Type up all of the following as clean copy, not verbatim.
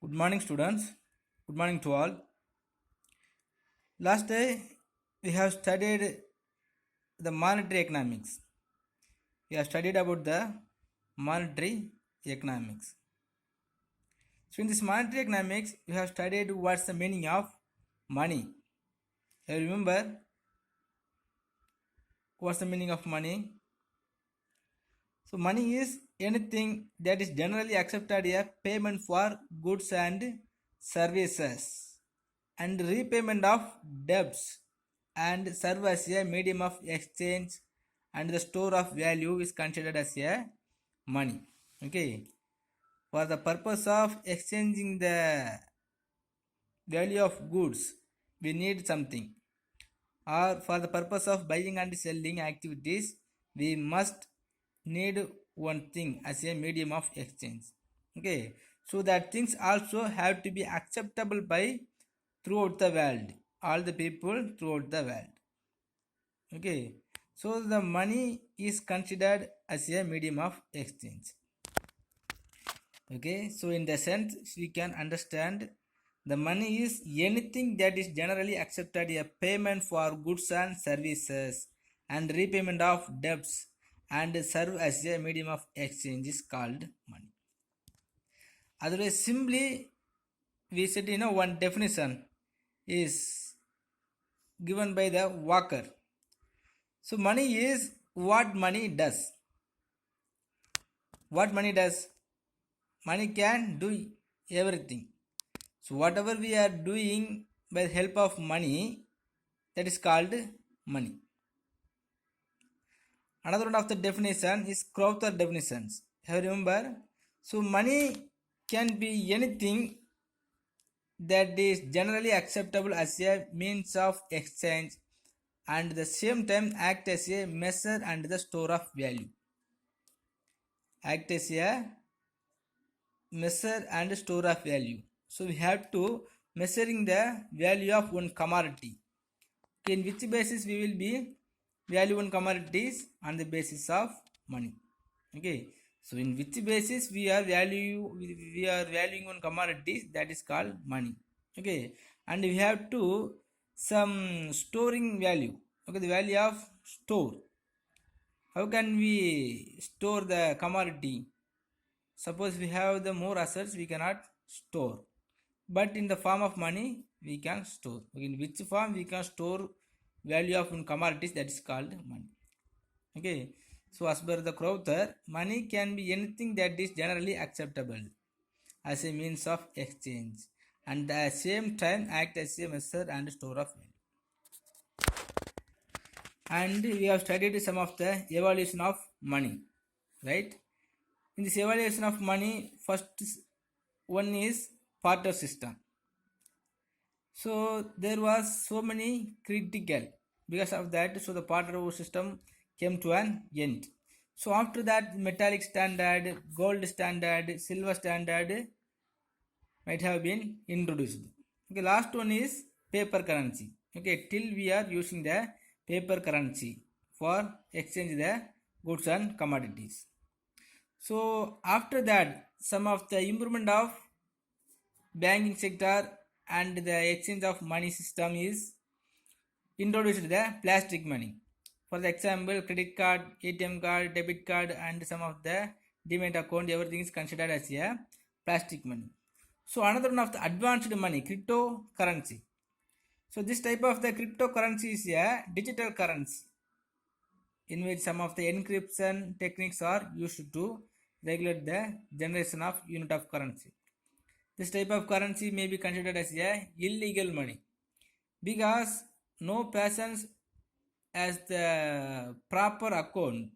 Good morning, students. Good morning to all. Last day we have studied the monetary economics. We have studied about the monetary economics. So, in this monetary economics, we have studied what's the meaning of money. You remember what's the meaning of money? So, money is anything that is generally accepted a payment for goods and services and repayment of debts and serve as a medium of exchange and the store of value is considered as a money. Okay, for the purpose of exchanging the value of goods we need something, or for the purpose of buying and selling activities we must need one thing as a medium of exchange. Okay, so that things also have to be acceptable by throughout the world, all the people throughout the world. Okay, so the money is considered as a medium of exchange. Okay, so in the sense we can understand the money is anything that is generally accepted a payment for goods and services and repayment of debts and serve as a medium of exchange is called money. Otherwise, simply we said one definition is given by the Walker. So money is what money does. What money does? Money can do everything. So whatever we are doing by the help of money, that is called money. Another one of the definition is Crowther definitions. Have you remember? So money can be anything that is generally acceptable as a means of exchange and at the same time act as a measure and the store of value. Act as a measure and store of value. So we have to measuring the value of one commodity. Okay, in which basis we will be value one commodities on the basis of money. Okay, so in which basis we are valuing one commodities, that is called money. Okay, and we have to some storing value. Okay, the value of store. How can we store the commodity? Suppose we have the more assets we cannot store, but in the form of money we can store. In which form we can store value of commodities, that is called money. Okay, so as per the Crowther, money can be anything that is generally acceptable as a means of exchange and at the same time act as a measure and store of value. And we have studied some of the evaluation of money, right? In this evaluation of money, first one is Porter system. So there was so many critical, because of that, so the Porter system came to an end. So after that, metallic standard, gold standard, silver standard might have been introduced. Okay, last one is paper currency. Okay, till we are using the paper currency for exchange the goods and commodities. So after that, some of the improvement of banking sector and the exchange of money system is introduced the plastic money. For the example, credit card, ATM card, debit card, and some of the demat account, everything is considered as a plastic money. So another one of the advanced money, cryptocurrency. So this type of the cryptocurrency is a digital currency in which some of the encryption techniques are used to regulate the generation of unit of currency. This type of currency may be considered as a illegal money because no persons has the proper account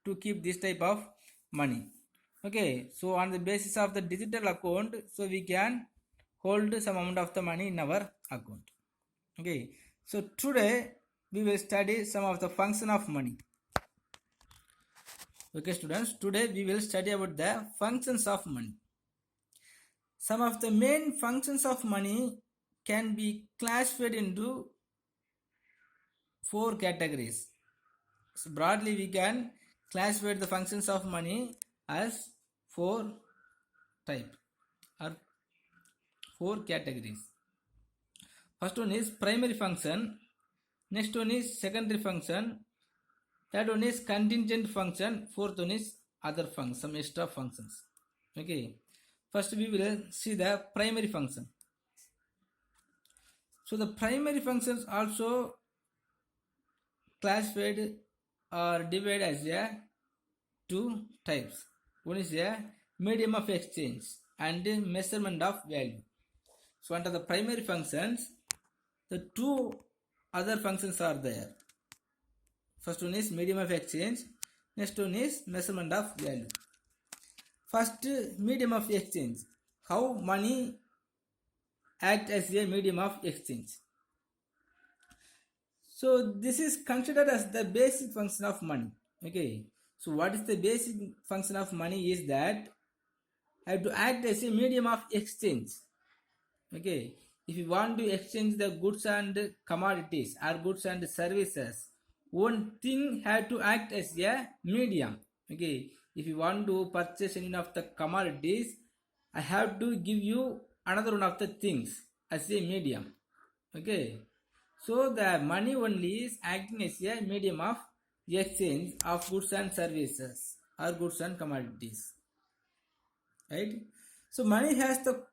to keep this type of money. Okay, so on the basis of the digital account, so we can hold some amount of the money in our account. Okay, so today we will study some of the function of money. Okay students, today we will study about the functions of money. Some of the main functions of money can be classified into 4 categories. So broadly we can classify the functions of money as 4 type or four categories. First one is primary function, next one is secondary function, third one is contingent function, fourth one is other function, some extra functions. Okay, first we will see the primary function. So the primary functions also classified or divided as a two types. One is a medium of exchange and measurement of value. So under the primary functions, the two other functions are there. First one is medium of exchange, next one is measurement of value. First, medium of exchange. How money act as a medium of exchange. So this is considered as the basic function of money. Okay. So what is the basic function of money is that I have to act as a medium of exchange. Okay. If you want to exchange the goods and commodities or goods and services, one thing have to act as a medium. Okay. If you want to purchase any of the commodities, I have to give you another one of the things as a medium. Okay. So the money only is acting as a medium of exchange of goods and services or goods and commodities. Right? So money has the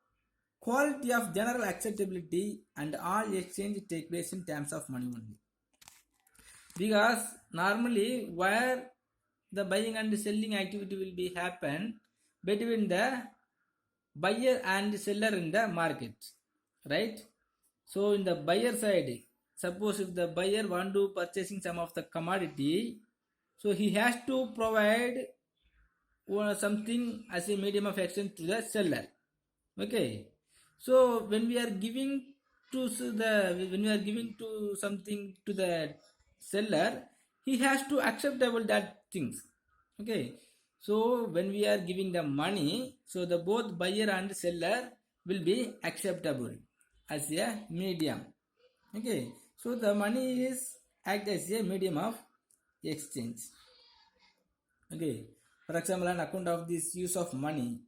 quality of general acceptability and all exchange take place in terms of money only. Because normally where the buying and selling activity will be happen between the buyer and seller in the market, right? So in the buyer side, suppose if the buyer want to purchasing some of the commodity, so he has to provide something as a medium of exchange to the seller. Okay, so when we are giving to something to the seller, he has to acceptable that things. Okay, so when we are giving the money, so the both buyer and seller will be acceptable as a medium. Okay, so the money is act as a medium of exchange. Okay, for example, on account of this use of money,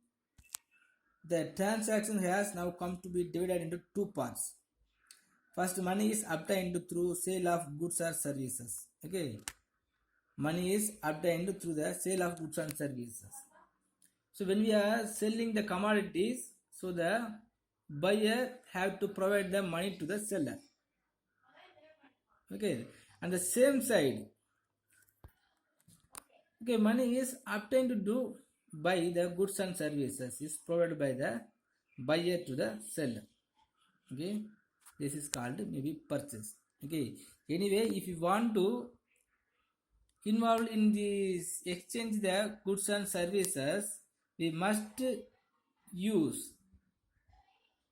the transaction has now come to be divided into two parts. First, money is obtained through sale of goods or services. Okay, money is obtained through the sale of goods and services. So when we are selling the commodities, so the buyer have to provide the money to the seller. Okay, on the same side, okay, money is obtained to do by the goods and services is provided by the buyer to the seller. Okay, this is called maybe purchase. Okay, anyway, if you want to involve in this exchange the goods and services, we must use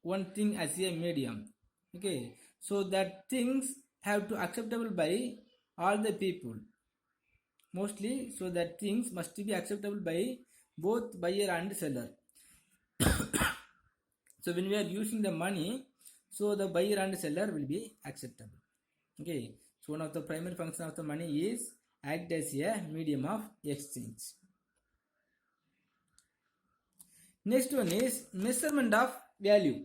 one thing as a medium. Okay, so that things have to acceptable by all the people mostly, so that things must be acceptable by both buyer and seller. So when we are using the money, so the buyer and seller will be acceptable. Okay, so one of the primary function of the money is act as a medium of exchange. Next one is measurement of value.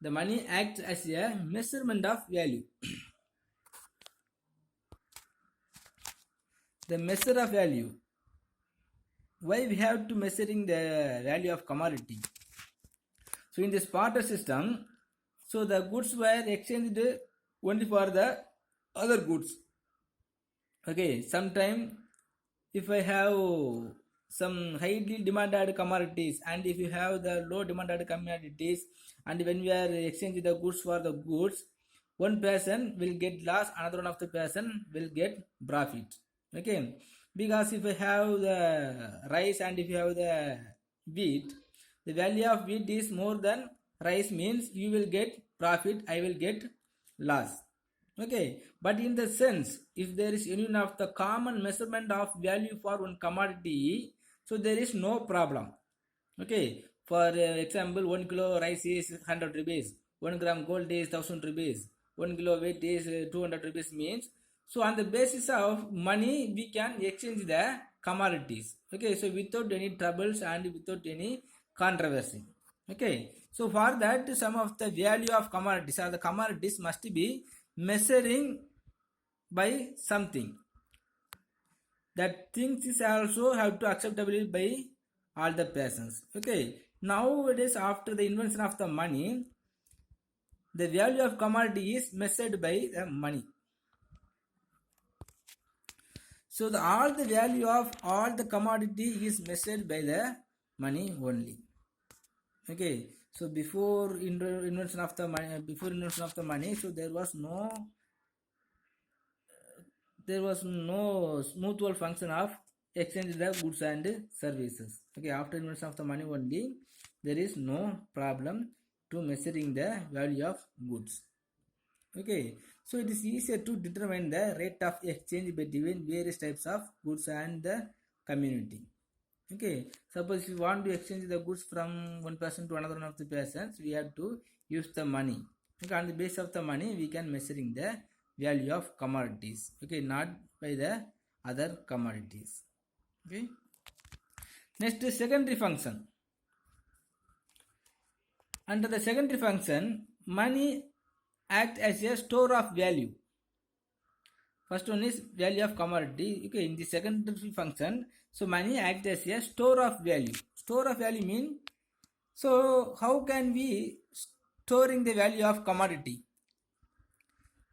The money acts as a measurement of value. The measure of value. Why we have to measuring the value of commodity? So in this barter system, so the goods were exchanged only for the other goods. Okay, sometime if I have some highly demanded commodities and if you have the low demanded commodities, and when we are exchanging the goods for the goods, one person will get loss, another one of the person will get profit. Okay, because if I have the rice and if you have the wheat, the value of wheat is more than rice, means you will get profit, I will get loss. Okay, but in the sense, if there is any of the common measurement of value for one commodity, so there is no problem. Okay, for example, 1 kilo rice is 100 rupees, 1 gram gold is 1000 rupees, 1 kilo weight is 200 rupees, means so on the basis of money we can exchange the commodities. Okay, so without any troubles and without any controversy. Okay, so for that, some of the value of commodities or the commodities must be measuring by something. That things is also have to acceptable by all the persons. Okay, nowadays after the invention of the money, the value of commodity is measured by the money. So all the value of all the commodity is measured by the money only. Okay, so before invention of the money, so there was no mutual function of exchange the goods and services. Okay, after invention of the money only, there is no problem to measuring the value of goods. Okay, so it is easier to determine the rate of exchange between various types of goods and the community. Okay, suppose if you want to exchange the goods from one person to another one of the persons, we have to use the money. Okay, on the base of the money, we can measuring the value of commodities. Okay, not by the other commodities. Okay, next is secondary function. Under the secondary function, money act as a store of value. First one is value of commodity. Okay, in the secondary function, so money acts as a store of value. Store of value mean, so how can we storing the value of commodity?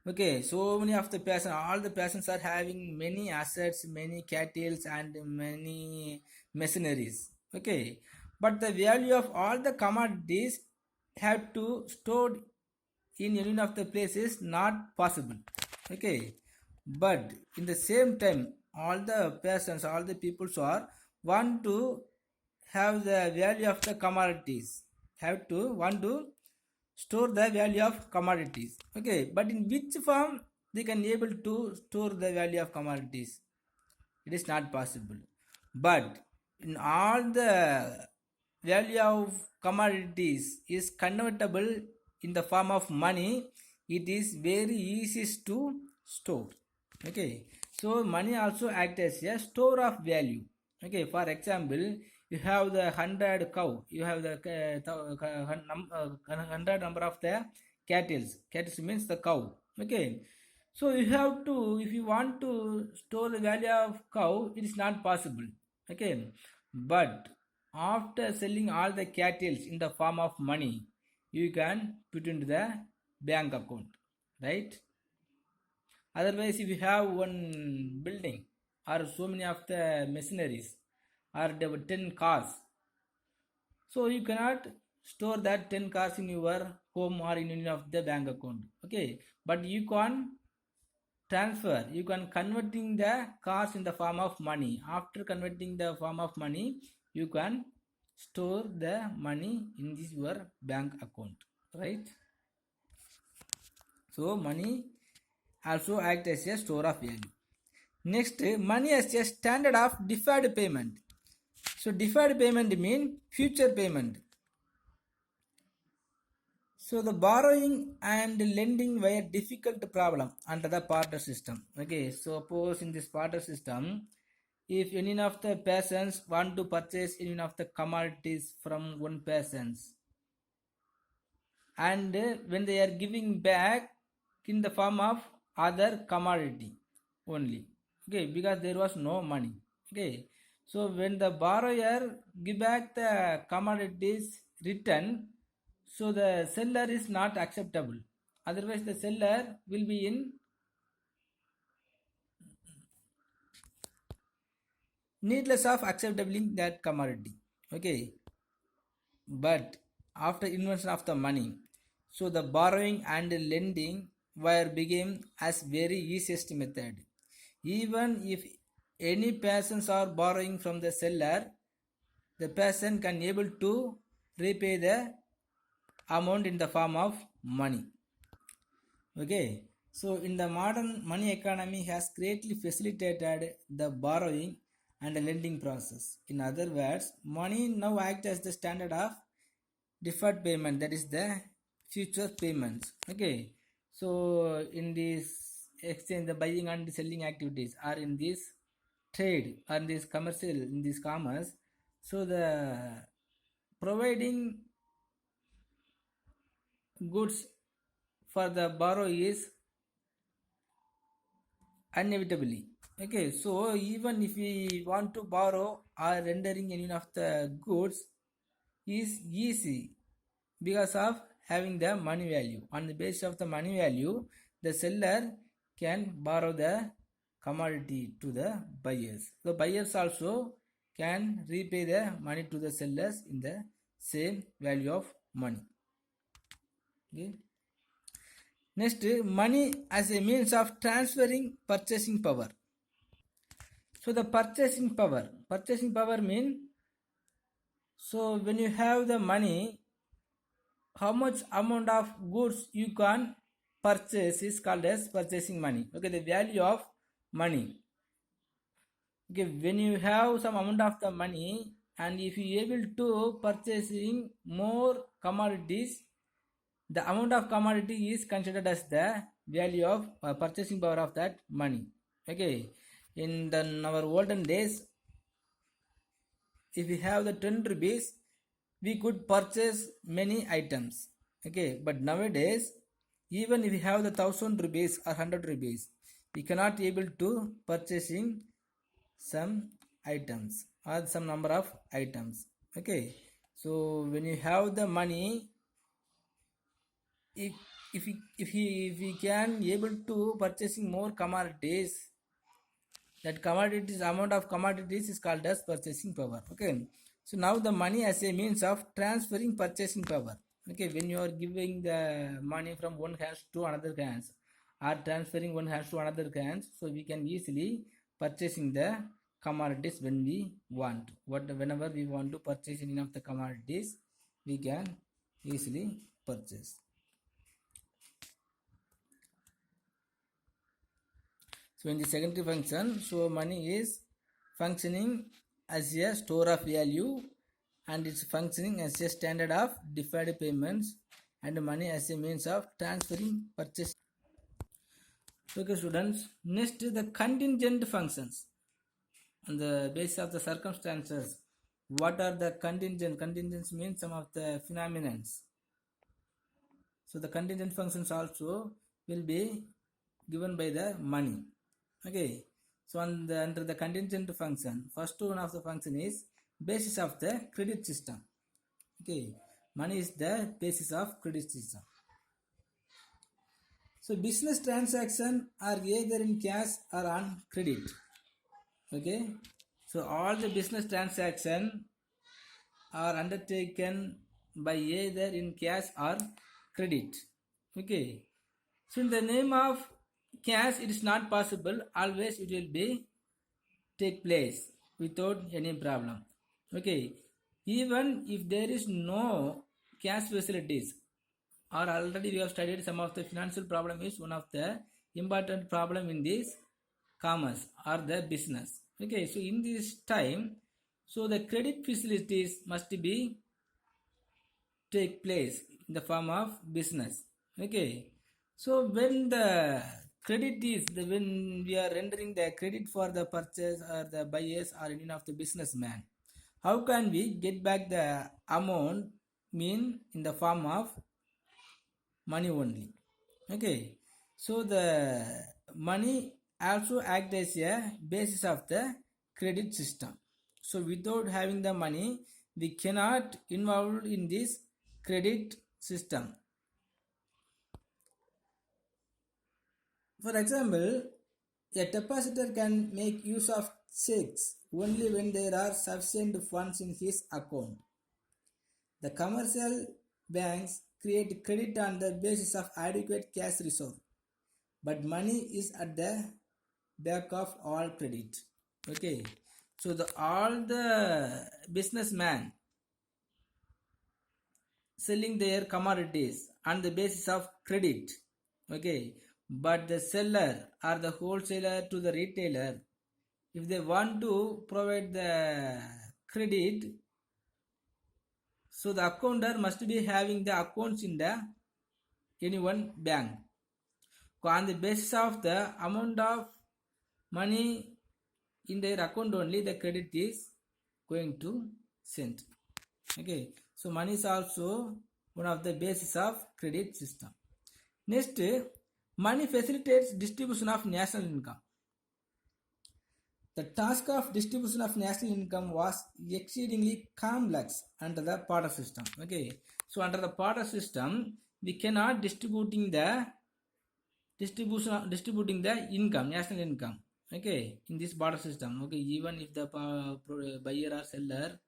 Okay, so many of the persons, all the persons are having many assets, many cattle and many machineries. Okay, but the value of all the commodities have to stored in any of the places not possible. Okay, but in the same time, all the persons, all the peoples are want to have the value of the commodities, have to want to store the value of commodities. Okay, but in which form they can able to store the value of commodities? It is not possible. But in all the value of commodities is convertible in the form of money, it is very easy to store. Okay, so money also acts as a store of value. Okay, for example, you have the 100 cow, you have the 100 number of the cattle means the cow. Okay, so you have to, if you want to store the value of cow, it is not possible. Okay, but after selling all the cattle in the form of money, you can put into the bank account, right? Otherwise, if you have one building or so many of the machineries or 10 cars, so you cannot store that 10 cars in your home or in any of the bank account. Okay, but you can transfer, you can converting the cars in the form of money. After converting the form of money, you can store the money in this your bank account, right? So money also act as a store of value. Next, money as a standard of deferred payment. So deferred payment mean future payment. So the borrowing and lending were a difficult problem under the barter system. Okay, suppose in this barter system, if any of the persons want to purchase any of the commodities from one persons, and when they are giving back in the form of other commodity only. Okay, because there was no money. Okay, so when the borrower give back the commodities return, so the seller is not acceptable. Otherwise, the seller will be in needless of accepting that commodity. Okay, but after invention of the money, so the borrowing and lending were became as very easiest method. Even if any persons are borrowing from the seller, the person can able to repay the amount in the form of money. Okay, so in the modern money economy has greatly facilitated the borrowing and the lending process. In other words, money now acts as the standard of deferred payment, that is the future payments. Okay, so in this exchange, the buying and selling activities are in this trade or in this commercial, in this commerce, so the providing goods for the borrow is inevitably. Okay, so even if we want to borrow or rendering any of the goods is easy because of having the money value. On the basis of the money value, the seller can borrow the commodity to the buyers. The buyers also can repay the money to the sellers in the same value of money. Okay. Next, money as a means of transferring purchasing power. So the purchasing power mean, so when you have the money, how much amount of goods you can purchase is called as purchasing money. Okay, the value of money. Okay, when you have some amount of the money and if you able to purchasing more commodities, the amount of commodity is considered as the value of purchasing power of that money. Okay, in our olden days, if we have the 10 rupees, we could purchase many items. Okay, but nowadays, even if we have the 1000 rupees or 100 rupees, we cannot able to purchasing some items or some number of items. Okay, so when you have the money, if we can able to purchasing more commodities, that commodities amount of commodities is called as purchasing power. Okay, so now the money as a means of transferring purchasing power. Okay, when you are giving the money from one hands to another hands or transferring one hands to another hands, so we can easily purchasing the commodities when we want. Whenever we want to purchase any of the commodities, we can easily purchase. So in the secondary function, so money is functioning as a store of value and it's functioning as a standard of deferred payments and money as a means of transferring purchase. Okay students, next the contingent functions. On the basis of the circumstances, what are the contingent? Contingents means some of the phenomenons. So the contingent functions also will be given by the money. Okay, so under the contingent function, first one of the function is basis of the credit system. Okay, money is the basis of credit system. So business transaction are either in cash or on credit. Okay, so all the business transaction are undertaken by either in cash or credit. Okay, so in the name of cash, it is not possible. Always it will be take place without any problem. Okay, even if there is no cash facilities, or already we have studied some of the financial problem is one of the important problem in this commerce or the business. Okay, so in this time, so the credit facilities must be take place in the form of business. Okay, so when the credit is when we are rendering the credit for the purchase or the buyers or any of the businessman, how can we get back the amount mean in the form of money only. Okay, so the money also act as a basis of the credit system. So without having the money, we cannot involve in this credit system. For example, a depositor can make use of checks only when there are sufficient funds in his account. The commercial banks create credit on the basis of adequate cash reserve, but money is at the back of all credit. Okay, so all the businessmen selling their commodities on the basis of credit. Okay, but the seller or the wholesaler to the retailer, if they want to provide the credit, so the accountant must be having the accounts in the any one bank. On the basis of the amount of money in their account only, the credit is going to send. Okay, so money is also one of the basis of credit system. Next, money facilitates distribution of national income. The task of distribution of national income was exceedingly complex under the barter system. Okay, so under the barter system, we cannot distributing the income, national income. Okay, in this barter system. Okay, even if the buyer or seller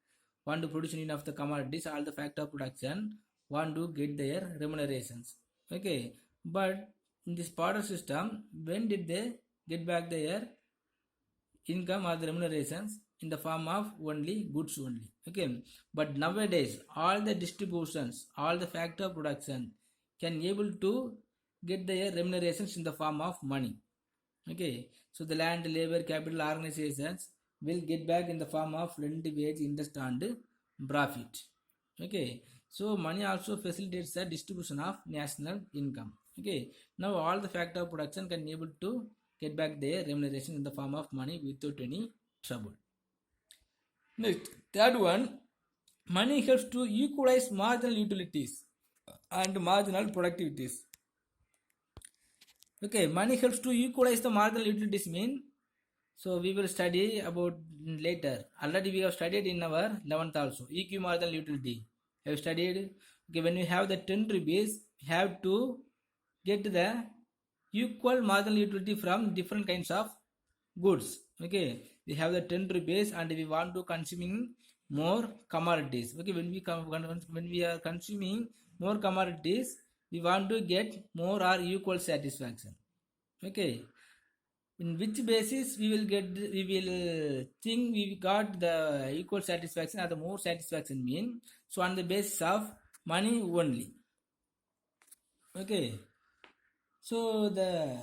want to produce unit of the commodities, all the factor of production want to get their remunerations. Okay, but in this barter system, when did they get back their income or the remunerations? In the form of only goods only. Okay, but nowadays all the distributions, all the factor of production can able to get their remunerations in the form of money. Okay, so the land, labor, capital organizations will get back in the form of rent, wage, interest and profit. Okay, so money also facilitates the distribution of national income. Okay, now all the factor of production can able to get back their remuneration in the form of money without any trouble. Next, third one, money helps to equalize marginal utilities and marginal productivities. Okay, money helps to equalize the marginal utilities mean, so we will study about later. Already we have studied in our 11th also, EQ marginal utility. Have studied. Okay, when we have the 10 rupees, we have to get the equal marginal utility from different kinds of goods. Okay, we have the 10 rupees and we want to consuming more commodities. Okay, when we are consuming more commodities, we want to get more or equal satisfaction. Okay, in which basis we will think we got the equal satisfaction or the more satisfaction mean, so on the basis of money only. Okay, so the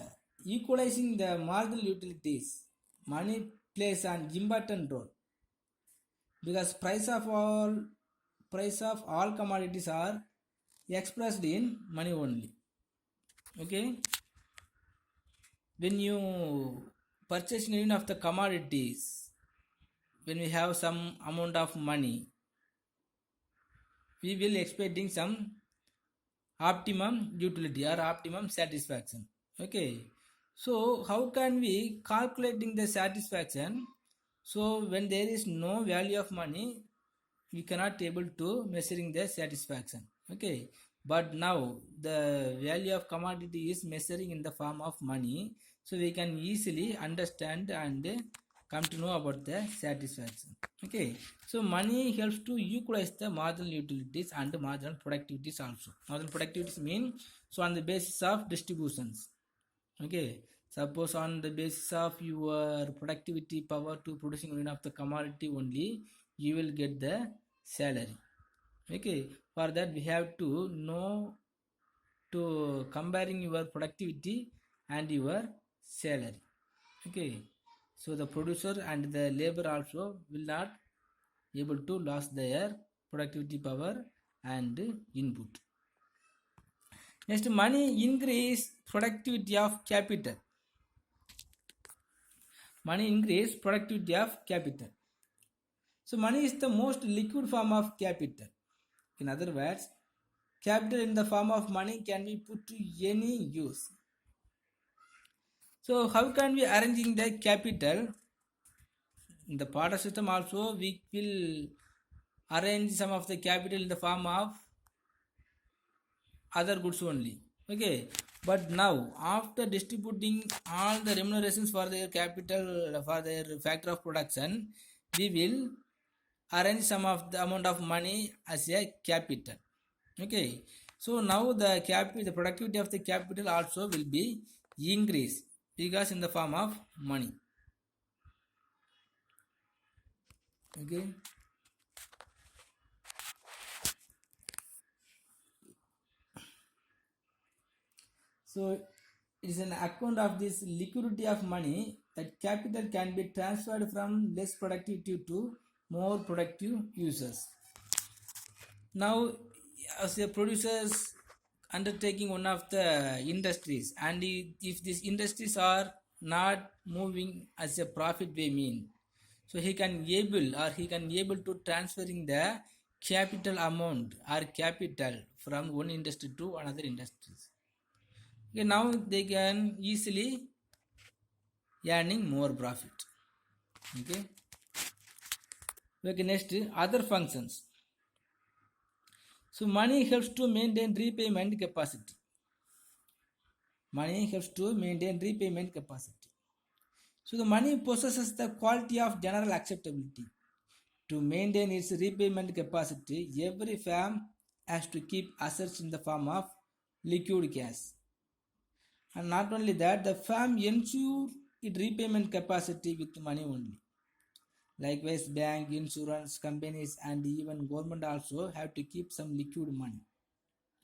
equalizing the marginal utilities, money plays an important role because price of all commodities are expressed in money only. Okay, when you purchase any of the commodities, when we have some amount of money, we will expecting some optimum utility or optimum satisfaction. Okay, so how can we calculating the satisfaction? So when there is no value of money, we cannot able to measuring the satisfaction. Okay, but now the value of commodity is measuring in the form of money, so we can easily understand and come to know about the satisfaction. Okay, so money helps to equalize the marginal utilities and marginal productivities also. Marginal productivities mean, so on the basis of distributions. Okay, suppose on the basis of your productivity power to producing unit of the commodity only, you will get the salary. Okay, for that we have to know to comparing your productivity and your salary. Okay, so the producer and the labor also will not able to lose their productivity power and input. Next, money increase productivity of capital. Money increase productivity of capital. So money is the most liquid form of capital. In other words, capital in the form of money can be put to any use. So how can we arranging the capital? In the barter system also we will arrange some of the capital in the form of other goods only. Okay, but now after distributing all the remunerations for their capital, for their factor of production, we will arrange some of the amount of money as a capital. Okay, so now the productivity of the capital also will be increased because in the form of money. Okay, so it is an account of this liquidity of money that capital can be transferred from less productive to more productive users. Now, as a producers undertaking one of the industries, and if these industries are not moving as a profit way mean, so he can able to transferring the capital amount or capital from one industry to another industries. Okay, now they can easily earning more profit. Okay. Okay, next other functions. So money helps to maintain repayment capacity. Money helps to maintain repayment capacity. So the money possesses the quality of general acceptability. To maintain its repayment capacity, every firm has to keep assets in the form of liquid cash. And not only that, the firm ensures its repayment capacity with money only. Likewise, bank, insurance companies, and even government also have to keep some liquid money.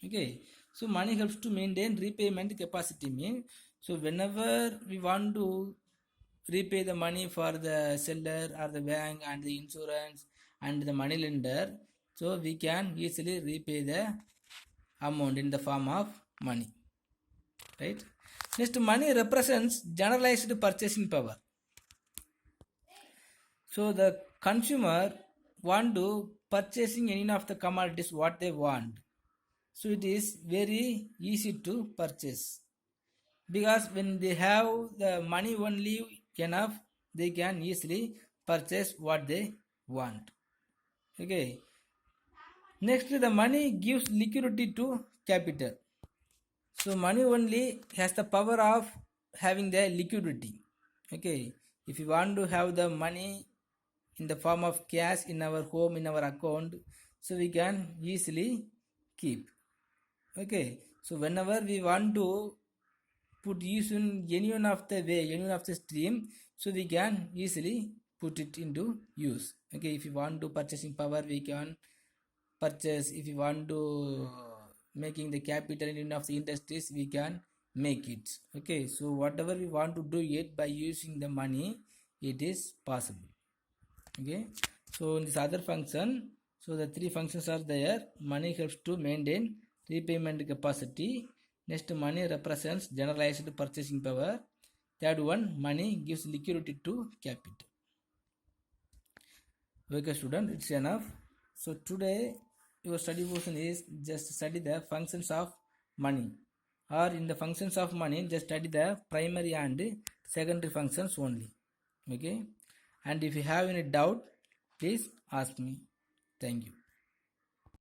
Okay, so money helps to maintain repayment capacity. Mean, so whenever we want to repay the money for the seller or the bank and the insurance and the money lender, so we can easily repay the amount in the form of money, right? Next, money represents generalized purchasing power. So the consumer want to purchasing any of the commodities what they want. So it is very easy to purchase because when they have the money only enough, they can easily purchase what they want. Okay. Next, the money gives liquidity to capital. So money only has the power of having the liquidity. Okay. If you want to have the money in the form of cash in our home, in our account, so we can easily keep. Okay. So whenever we want to put use in any one of the way, any one of the stream, so we can easily put it into use. Okay. If you want to purchasing power, we can purchase. If you want to making the capital in of the industries, we can make it. Okay, so whatever we want to do it by using the money, it is possible. Okay, so in this other function, so the three functions are there. Money helps to maintain repayment capacity. Next, money represents generalized purchasing power. Third one, money gives liquidity to capital. Okay, student, it's enough. So today your study portion is just study the functions of money, or in the functions of money just study the primary and secondary functions only. Okay, and if you have any doubt, please ask me. Thank you.